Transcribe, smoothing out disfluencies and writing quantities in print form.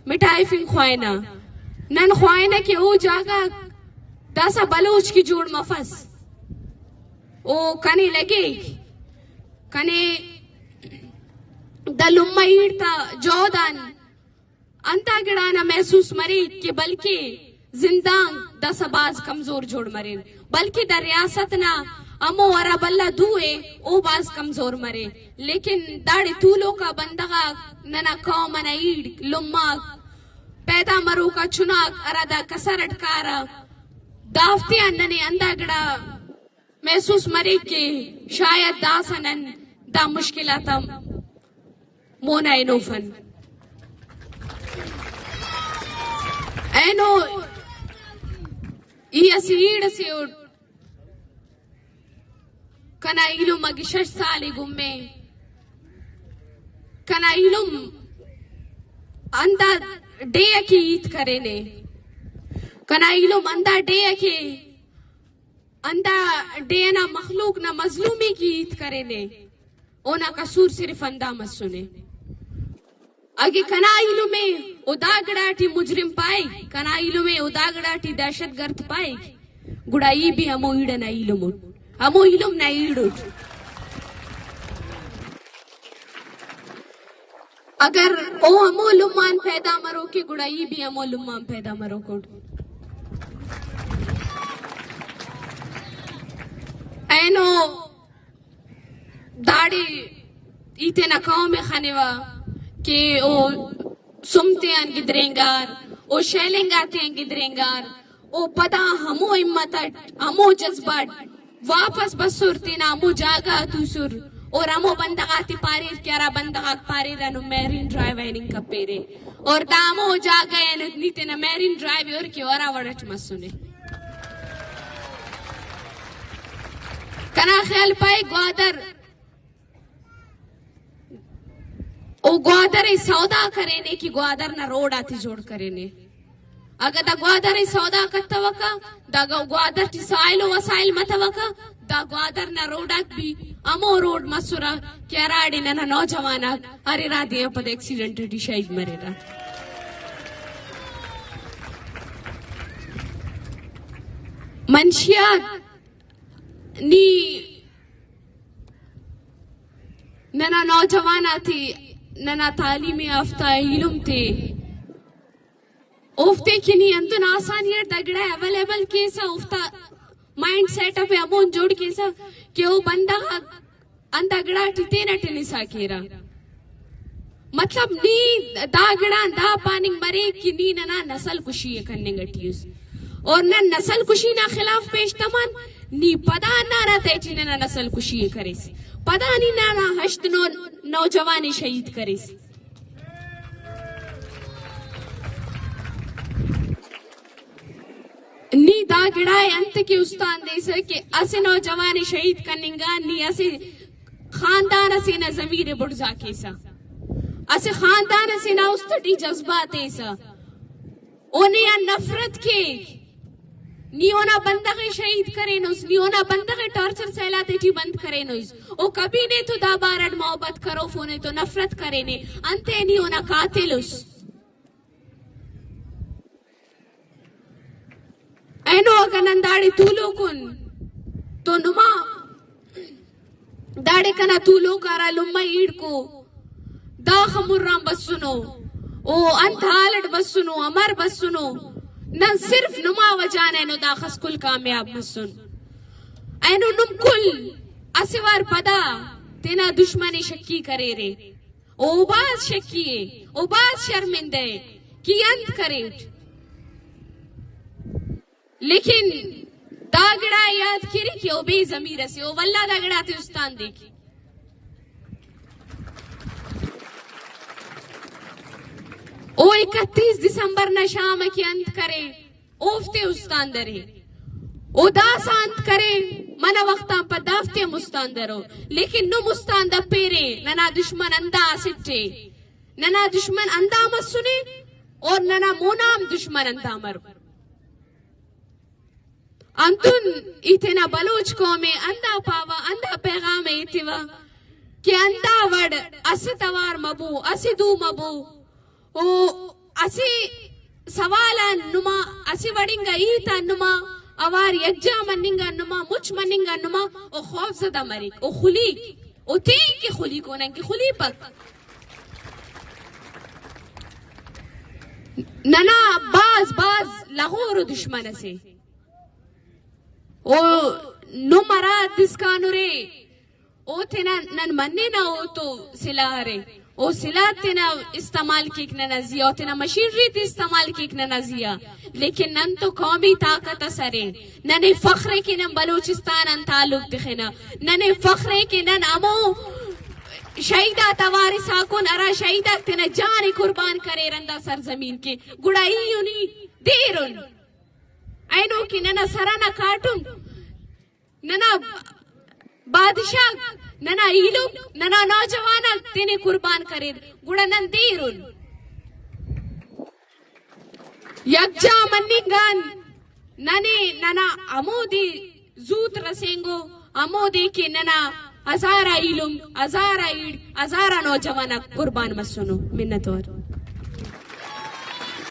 मिठाई फिंग ख्वाइना नन ख्वाइना के ओ जागा दासा बलोच की जोड़ मफस ओ कने लगे कने दलुम्मा ईड़ता जोदान अंता गिड़ाना महसूस मरे के बल्कि जिंदांग दसबाज कमजोर जोड़ मरे बल्कि द रियासत ना अमो अरा बल्ला दुए ओ बाज कमजोर मरे लेकिन दाड़े तूलो का बंदगा नना कौम ना ईड़ लुम्मा पैदा मरो का चुनाक अरादा कसरट कारा दाफ्तिया नने अंदा गिड़ा महसूस मरे के शायद दासनन दा मुश्किलाता मोना इनोफन ऐनो ये सीड से कना इलुम अगिशश साली गुम्मे कना इलुम अंदा डे की ईद करे ने कना इलुम अंदा डे के अंदा डे ना मखलूक ना मजलूमी की ईद करे ने ओना कसूर सिर्फ अंदा मत सुने आगे कनाइलु में उदागड़ाटी मुजरिम पाए कनाइलु में उदागड़ाटी दहशतगर्द पाए गुड़ाई भी हमो ईड़ ना इलुम हमो इलुम ना ईड़ अगर ओ हमो लुमान पैदा मरो के गुड़ाई भी हमो लुमान पैदा मरो को ऐनो दाढ़ी इते नकाओ में खानेवा के ओ सुमते अन गिदरेंगार ओ शैलेंगाते अन गिदरेंगार ओ पता हमो हिम्मत हमो जज्बात वापस बसुरती ना हमो जागा तुसुर और हमो बंदगाती पारे क्यारा बंदगात पारे रनु मैरिन ड्राइव एनिंग कपेरे और दामो जागा एन नीते ना मैरिन ड्राइव और के वरा वड़च मसुने कना ख्याल पाए ग्वादर ओ ग्वादर सौदा करेने की ग्वादर ना रोड आती जोड़ करेने अगर दा ग्वादर सौदा कत्तवका दा ग्वादर टी साइलो वसाइल मतवका दा ग्वादर ना रोड आक भी अमो रोड मसुरा क्या राडी ना नौजवान अरे राधे पद एक्सीडेंट टी शहीद मरेरा मंशिया नी नना नौजवान थी नना तालीम याफ्ता इल्म थे उफ्ते की नी अंतुन आसानियर दगड़ा अवेलेबल केसा उफ्ता माइंड सेटअप है अमोन जोड़ केसा कि वो बंदा अंदगड़ा टिते न टिनिसा केरा मतलब नी दागड़ा दा पानिंग मरे की नी नना नस्ल कुशी करने गटियुस और न नस्ल कुशी ना खिलाफ पेश तमान नी पदा ना रहते ची नना नस्ल कुशी करेसी पता नहीं ना हश्त नौजवानी शहीद करे नी दागड़ाए अंत के उस्तान दे से कि असे नौजवानी शहीद करेंगा नी असे खानदान असे ना जमीरे बुढ़जा केसा असे खानदान असे ना उस्तटी जज्बात ऐसा ओने या नफरत के नियोना बंदा के शहीद करे नोस नियोना बंदा के टॉर्चर सहलाते जी बंद करे नोस ओ कभी ने तो दाबारड मोहब्बत करो फोने तो नफरत करे ने अंते नियोना कातिलुस ऐनो अगनंदाड़ी तूलो कुन तो नुमा दाड़े कना तूलो कारा लुम्मा ईड़ को दा खमुर्राम बस सुनो ओ अंधालड बस सुनो अमर बस सुनो न सिर्फ नुमा वजान एनो दाखस कुल कामयाब मसुन एनो नुम कुल असिवार पदा तेना दुश्मनी शक्की करे रे ओ बात शक्की है ओ बात शर्मिंदे की अंत करे लेकिन दागड़ा याद करी कि ओ बे जमीर से ओ वल्ला दागड़ा ते उस्तान देखी ओ 31 दिसंबर न शाम की अंत करे ओफ्ते उस्तांदरे ओ दास अंत करे मना वक्ता पर दाफ्ते मुस्तांदरो लेकिन नु मुस्तांद पेरे नना दुश्मन अंदा सिट्टे नना दुश्मन अंदा मसुने और नना मोनाम दुश्मन अंदा मरो अंतुन इतना बलोच को में अंदा पावा अंदा पैगाम इतिवा कि अंदा वड असतवार मबू असिदू मबू ओ असी सवाला नुमा असी वडिंगा ईता नुमा अवार यज्जा मनिंगा नुमा मुच मनिंगा नुमा ओ खौफ ज़दा मरी ओ खुली ओ ती की खुली कोना की खुली पक नना बाज बाज लाहौर दुश्मन से ओ नो मरा दिस्कानुरे ओ तेना नन मन्ने ना ओ तो सिलारे ओ सिला तेना इस्तेमाल की न नजिया तेना मशीनरी ते इस्तेमाल की न नजिया लेकिन नन तो कौमी ताकत असरे नने फख्रे के नन बलूचिस्तान अन ताल्लुक दिखना नने फख्रे के नन अमो शहीदा तवारिसा कुन अरा शहीदा तेना जान कुर्बान करे रंदा सरजमीन के गुड़ाई युनी देरुन ऐनो की नना सराना काटुन नना बादशाह नना ईलू नना नौजवाना तेने कुर्बान करे गुड़ा नंदीरुन यज्जा मन्निंगन नने नना अमोदी जूत रसेंगो अमोदी के नना हजारा ईलुम हजारा ईड हजारा नौजवाना कुर्बान मसुनो मिन्नतोर